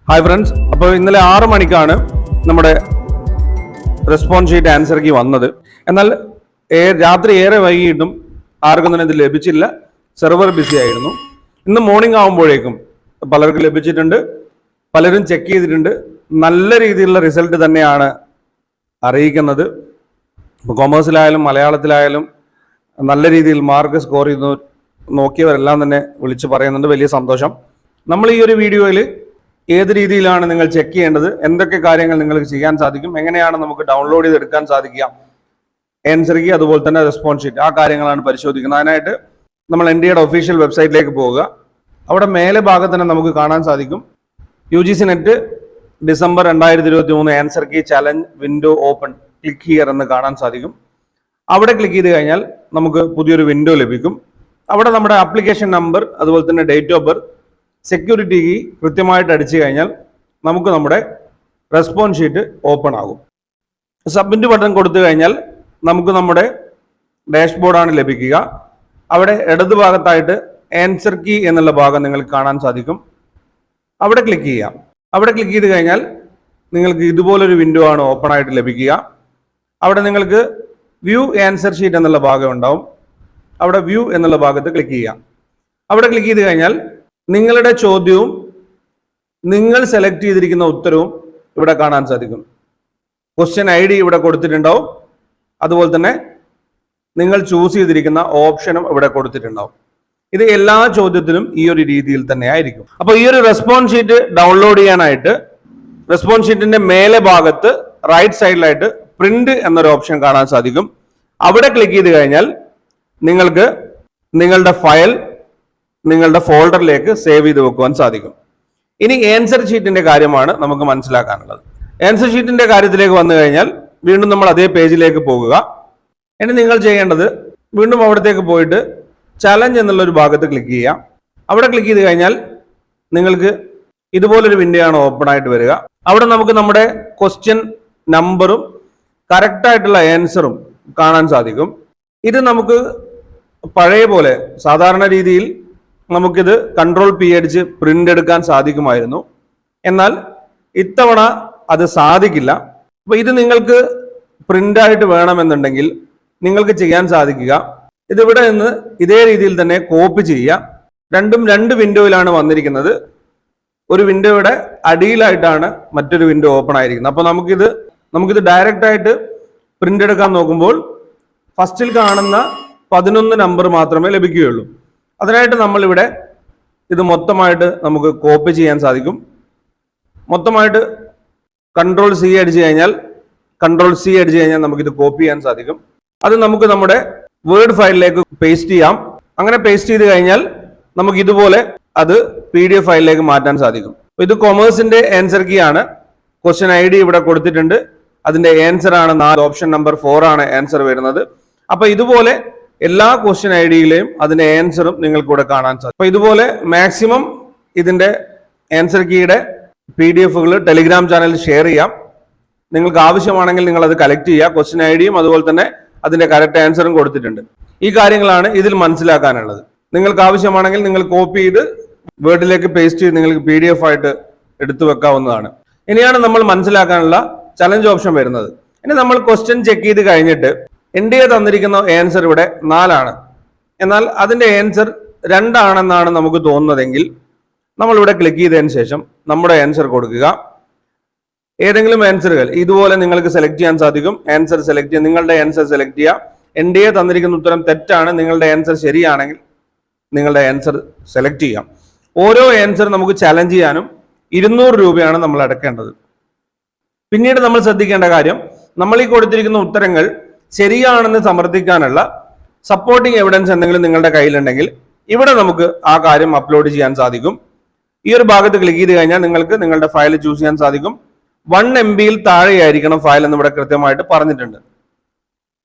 Hi friends, അപ്പോൾ ഇന്നലെ 6 മണിക്കാണ് നമ്മുടെ റെസ്പോൺസ് ഷീറ്റ് ആൻസർ കീ വന്നത്. എന്നാൽ രാത്രി ഏറെ വൈകിട്ടും ആർക്കും തന്നെ ഇത് ലഭിച്ചില്ല. സെർവർ ബിസി ആയിരുന്നു. ഇന്ന് മോർണിംഗ് ആകുമ്പോഴേക്കും പലർക്കും ലഭിച്ചിട്ടുണ്ട്, പലരും ചെക്ക് ചെയ്തിട്ടുണ്ട്. നല്ല രീതിയിലുള്ള റിസൾട്ട് തന്നെയാണ് അറിയിക്കുന്നത്. ഇപ്പോൾ കൊമേഴ്സിലായാലും മലയാളത്തിലായാലും നല്ല രീതിയിൽ മാർക്ക് സ്കോർ ചെയ്ത് നോക്കിയവരെല്ലാം തന്നെ വിളിച്ച് പറയുന്നുണ്ട്. വലിയ സന്തോഷം. നമ്മൾ ഈ ഒരു വീഡിയോയിൽ ഏത് രീതിയിലാണ് നിങ്ങൾ ചെക്ക് ചെയ്യേണ്ടത്, എന്തൊക്കെ കാര്യങ്ങൾ നിങ്ങൾക്ക് ചെയ്യാൻ സാധിക്കും, എങ്ങനെയാണ് നമുക്ക് ഡൗൺലോഡ് ചെയ്തെടുക്കാൻ സാധിക്കുക ആൻസർ കീ, അതുപോലെ തന്നെ റെസ്പോൺസ് ഷീറ്റ്, ആ കാര്യങ്ങളാണ് പരിശോധിക്കുന്നത്. അതിനായിട്ട് നമ്മൾ NDAയുടെ ഒഫീഷ്യൽ വെബ്സൈറ്റിലേക്ക് പോവുക. അവിടെ മേലെ ഭാഗത്ത് തന്നെ നമുക്ക് കാണാൻ സാധിക്കും UGC net December 2023 answer key challenge window open, click here എന്ന് കാണാൻ സാധിക്കും. അവിടെ ക്ലിക്ക് ചെയ്ത് കഴിഞ്ഞാൽ നമുക്ക് പുതിയൊരു വിൻഡോ ലഭിക്കും. അവിടെ നമ്മുടെ ആപ്ലിക്കേഷൻ നമ്പർ, അതുപോലെ തന്നെ date of birth, security key കൃത്യമായിട്ട് അടിച്ചു കഴിഞ്ഞാൽ നമുക്ക് നമ്മുടെ റെസ്പോൺസ് ഷീറ്റ് ഓപ്പൺ ആകും. സബ്മിറ്റ് ബട്ടൺ കൊടുത്തു കഴിഞ്ഞാൽ നമുക്ക് നമ്മുടെ ഡാഷ്ബോർഡാണ് ലഭിക്കുക. അവിടെ ഇടതുഭാഗത്തായിട്ട് ആൻസർ കീ എന്നുള്ള ഭാഗം നിങ്ങൾക്ക് കാണാൻ സാധിക്കും. അവിടെ ക്ലിക്ക് ചെയ്യാം. അവിടെ ക്ലിക്ക് ചെയ്ത് കഴിഞ്ഞാൽ നിങ്ങൾക്ക് ഇതുപോലൊരു വിൻഡോ ആണ് ഓപ്പൺ ആയിട്ട് ലഭിക്കുക. അവിടെ നിങ്ങൾക്ക് വ്യൂ ആൻസർ ഷീറ്റ് എന്നുള്ള ഭാഗം ഉണ്ടാവും. അവിടെ വ്യൂ എന്നുള്ള ഭാഗത്ത് ക്ലിക്ക് ചെയ്യാം. അവിടെ ക്ലിക്ക് ചെയ്ത് കഴിഞ്ഞാൽ നിങ്ങളുടെ ചോദ്യവും നിങ്ങൾ സെലക്ട് ചെയ്തിരിക്കുന്ന ഉത്തരവും ഇവിടെ കാണാൻ സാധിക്കും. ക്വസ്റ്റ്യൻ ID ഇവിടെ കൊടുത്തിട്ടുണ്ടാവും. അതുപോലെ തന്നെ നിങ്ങൾ ചൂസ് ചെയ്തിരിക്കുന്ന ഓപ്ഷനും ഇവിടെ കൊടുത്തിട്ടുണ്ടാവും. ഇത് എല്ലാ ചോദ്യത്തിനും ഈ ഒരു രീതിയിൽ തന്നെ ആയിരിക്കും. അപ്പോൾ ഈ ഒരു റെസ്പോൺസ് ഷീറ്റ് ഡൗൺലോഡ് ചെയ്യാനായിട്ട് റെസ്പോൺസ് ഷീറ്റിന്റെ മേലെ ഭാഗത്ത് റൈറ്റ് സൈഡിലായിട്ട് പ്രിന്റ് എന്നൊരു ഓപ്ഷൻ കാണാൻ സാധിക്കും. അവിടെ ക്ലിക്ക് ചെയ്ത് കഴിഞ്ഞാൽ നിങ്ങൾക്ക് നിങ്ങളുടെ ഫയൽ നിങ്ങളുടെ ഫോൾഡറിലേക്ക് സേവ് ചെയ്ത് വെക്കുവാൻ സാധിക്കും. ഇനി ആൻസർ ഷീറ്റിന്റെ കാര്യമാണ് നമുക്ക് മനസ്സിലാക്കാനുള്ളത്. ആൻസർ ഷീറ്റിന്റെ കാര്യത്തിലേക്ക് വന്നു കഴിഞ്ഞാൽ വീണ്ടും നമ്മൾ അതേ പേജിലേക്ക് പോകുക. ഇനി നിങ്ങൾ ചെയ്യേണ്ടത് വീണ്ടും അവിടത്തേക്ക് പോയിട്ട് ചലഞ്ച് എന്നുള്ളൊരു ഭാഗത്ത് ക്ലിക്ക് ചെയ്യാം. അവിടെ ക്ലിക്ക് ചെയ്ത് കഴിഞ്ഞാൽ നിങ്ങൾക്ക് ഇതുപോലൊരു വിൻഡോ ആണ് ഓപ്പൺ ആയിട്ട് വരിക. അവിടെ നമുക്ക് നമ്മുടെ ക്വസ്റ്റ്യൻ നമ്പറും കറക്റ്റായിട്ടുള്ള ആൻസറും കാണാൻ സാധിക്കും. ഇത് നമുക്ക് പഴയ പോലെ സാധാരണ രീതിയിൽ നമുക്കിത് Ctrl+P അടിച്ച് പ്രിന്റ് എടുക്കാൻ സാധിക്കുമായിരുന്നു. എന്നാൽ ഇത്തവണ അത് സാധിക്കില്ല. അപ്പോൾ ഇത് നിങ്ങൾക്ക് പ്രിന്റായിട്ട് വേണമെന്നുണ്ടെങ്കിൽ നിങ്ങൾക്ക് ചെയ്യാൻ സാധിക്കുക, ഇതിവിടെ നിന്ന് ഇതേ രീതിയിൽ തന്നെ കോപ്പി ചെയ്യുക. രണ്ടും രണ്ട് വിൻഡോയിലാണ് വന്നിരിക്കുന്നത്. ഒരു വിൻഡോയുടെ അടിയിലായിട്ടാണ് മറ്റൊരു വിൻഡോ ഓപ്പൺ ആയിരിക്കുന്നത്. അപ്പോൾ നമുക്കിത് ഡയറക്റ്റ് ആയിട്ട് പ്രിന്റ് എടുക്കാൻ നോക്കുമ്പോൾ ഫസ്റ്റിൽ കാണുന്ന 11 നമ്പർ മാത്രമേ ലഭിക്കുകയുള്ളൂ. അതിനായിട്ട് നമ്മളിവിടെ ഇത് മൊത്തമായിട്ട് നമുക്ക് കോപ്പി ചെയ്യാൻ സാധിക്കും. മൊത്തമായിട്ട് Ctrl+C അടിച്ചു കഴിഞ്ഞാൽ നമുക്കിത് കോപ്പി ചെയ്യാൻ സാധിക്കും. അത് നമുക്ക് നമ്മുടെ വേർഡ് ഫയലിലേക്ക് പേസ്റ്റ് ചെയ്യാം. അങ്ങനെ പേസ്റ്റ് ചെയ്ത് കഴിഞ്ഞാൽ നമുക്ക് ഇതുപോലെ അത് PDF ഫയലിലേക്ക് മാറ്റാൻ സാധിക്കും. ഇത് കൊമേഴ്സിന്റെ ആൻസർ കീ ആണ്. ക്വസ്റ്റ്യൻ ID ഇവിടെ കൊടുത്തിട്ടുണ്ട്. അതിന്റെ ആൻസർ ആണ് 4, ഓപ്ഷൻ നമ്പർ 4 ആണ് ആൻസർ വരുന്നത്. അപ്പൊ ഇതുപോലെ എല്ലാ ക്വസ്റ്റ്യൻ IDയിലെയും അതിന്റെ ആൻസറും നിങ്ങൾക്ക് ഇവിടെ കാണാൻ സാധിക്കും. അപ്പൊ ഇതുപോലെ മാക്സിമം ഇതിന്റെ ആൻസർ കീയുടെ PDF-കൾ ടെലിഗ്രാം ചാനലിൽ ഷെയർ ചെയ്യാം. നിങ്ങൾക്ക് ആവശ്യമാണെങ്കിൽ നിങ്ങൾ അത് കളക്ട് ചെയ്യുക. ക്വസ്റ്റ്യൻ IDയും അതുപോലെ തന്നെ അതിന്റെ കറക്റ്റ് ആൻസറും കൊടുത്തിട്ടുണ്ട്. ഈ കാര്യങ്ങളാണ് ഇതിൽ മനസ്സിലാക്കാനുള്ളത്. നിങ്ങൾക്ക് ആവശ്യമാണെങ്കിൽ നിങ്ങൾ കോപ്പി ചെയ്ത് വേർഡിലേക്ക് പേസ്റ്റ് ചെയ്ത് നിങ്ങൾക്ക് PDF ആയിട്ട് എടുത്തു വെക്കാവുന്നതാണ്. ഇനിയാണ് നമ്മൾ മനസ്സിലാക്കാനുള്ള ചലഞ്ച് ഓപ്ഷൻ വരുന്നത്. ഇനി നമ്മൾ ക്വസ്റ്റ്യൻ ചെക്ക് ചെയ്ത് കഴിഞ്ഞിട്ട് NDA തന്നിരിക്കുന്ന ആൻസർ ഇവിടെ 4 ആണ്. എന്നാൽ അതിന്റെ ആൻസർ 2 ആണെന്നാണ് നമുക്ക് തോന്നുന്നതെങ്കിൽ നമ്മൾ ഇവിടെ ക്ലിക്ക് ചെയ്തതിന് ശേഷം നമ്മുടെ ആൻസർ കൊടുക്കുക. ഏതെങ്കിലും ആൻസറുകൾ ഇതുപോലെ നിങ്ങൾക്ക് സെലക്ട് ചെയ്യാൻ സാധിക്കും. ആൻസർ സെലക്ട് ചെയ്യുക, നിങ്ങളുടെ ആൻസർ സെലക്ട് ചെയ്യുക. NDA തന്നിരിക്കുന്ന ഉത്തരം തെറ്റാണ്, നിങ്ങളുടെ ആൻസർ ശരിയാണെങ്കിൽ നിങ്ങളുടെ ആൻസർ സെലക്ട് ചെയ്യാം. ഓരോ ആൻസർ നമുക്ക് ചലഞ്ച് ചെയ്യാനും 200 രൂപയാണ് നമ്മൾ അടയ്ക്കേണ്ടത്. പിന്നീട് നമ്മൾ ശ്രദ്ധിക്കേണ്ട കാര്യം, നമ്മൾ ഈ കൊടുത്തിരിക്കുന്ന ഉത്തരങ്ങൾ ശരിയാണെന്ന് സമർത്ഥിക്കാനുള്ള സപ്പോർട്ടിംഗ് എവിഡൻസ് എന്തെങ്കിലും നിങ്ങളുടെ കയ്യിലുണ്ടെങ്കിൽ ഇവിടെ നമുക്ക് ആ കാര്യം അപ്ലോഡ് ചെയ്യാൻ സാധിക്കും. ഈ ഒരു ഭാഗത്ത് ക്ലിക്ക് ചെയ്ത് കഴിഞ്ഞാൽ നിങ്ങൾക്ക് നിങ്ങളുടെ ഫയൽ ചൂസ് ചെയ്യാൻ സാധിക്കും. 1 MB-യിൽ താഴെയായിരിക്കണം ഫയൽ എന്ന് ഇവിടെ കൃത്യമായിട്ട് പറഞ്ഞിട്ടുണ്ട്.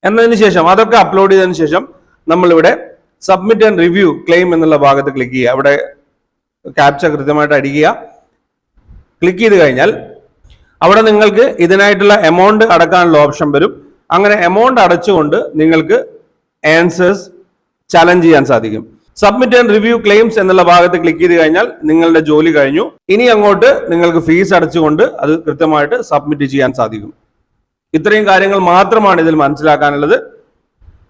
എന്നതിന് ശേഷം അതൊക്കെ അപ്ലോഡ് ചെയ്തതിനു ശേഷം നമ്മളിവിടെ സബ്മിറ്റ് ആൻഡ് റിവ്യൂ ക്ലെയിം എന്നുള്ള ഭാഗത്ത് ക്ലിക്ക് ചെയ്യുക. അവിടെ ക്യാപ്ച കൃത്യമായിട്ട് അടിക്കുക. ക്ലിക്ക് ചെയ്ത് കഴിഞ്ഞാൽ അവിടെ നിങ്ങൾക്ക് ഇതിനായിട്ടുള്ള എമൗണ്ട് അടക്കാനുള്ള ഓപ്ഷൻ വരും. അങ്ങനെ എമൗണ്ട് അടച്ചുകൊണ്ട് നിങ്ങൾക്ക് ആൻസേഴ്സ് ചലഞ്ച് ചെയ്യാൻ സാധിക്കും. സബ്മിറ്റ് ആൻഡ് റിവ്യൂ ക്ലെയിംസ് എന്നുള്ള ഭാഗത്ത് ക്ലിക്ക് ചെയ്ത് കഴിഞ്ഞാൽ നിങ്ങളുടെ ജോലി കഴിഞ്ഞു. ഇനി അങ്ങോട്ട് നിങ്ങൾക്ക് ഫീസ് അടച്ചുകൊണ്ട് അത് കൃത്യമായിട്ട് സബ്മിറ്റ് ചെയ്യാൻ സാധിക്കും. ഇത്രയും കാര്യങ്ങൾ മാത്രമാണ് ഇതിൽ മനസ്സിലാക്കാനുള്ളത്.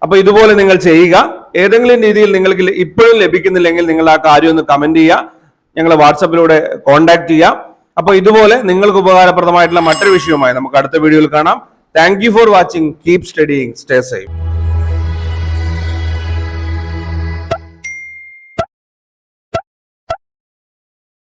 അപ്പൊ ഇതുപോലെ നിങ്ങൾ ചെയ്യുക. ഏതെങ്കിലും രീതിയിൽ നിങ്ങൾക്ക് ഇപ്പോഴും ലഭിക്കുന്നില്ലെങ്കിൽ നിങ്ങൾ ആ കാര്യം ഒന്ന് കമന്റ് ചെയ്യുക, ഞങ്ങളെ വാട്സാപ്പിലൂടെ കോൺടാക്ട് ചെയ്യാം. അപ്പൊ ഇതുപോലെ നിങ്ങൾക്ക് ഉപകാരപ്രദമായിട്ടുള്ള മറ്റൊരു വിഷയവുമായി നമുക്ക് അടുത്ത വീഡിയോയിൽ കാണാം. Thank you for watching. Keep studying. Stay safe.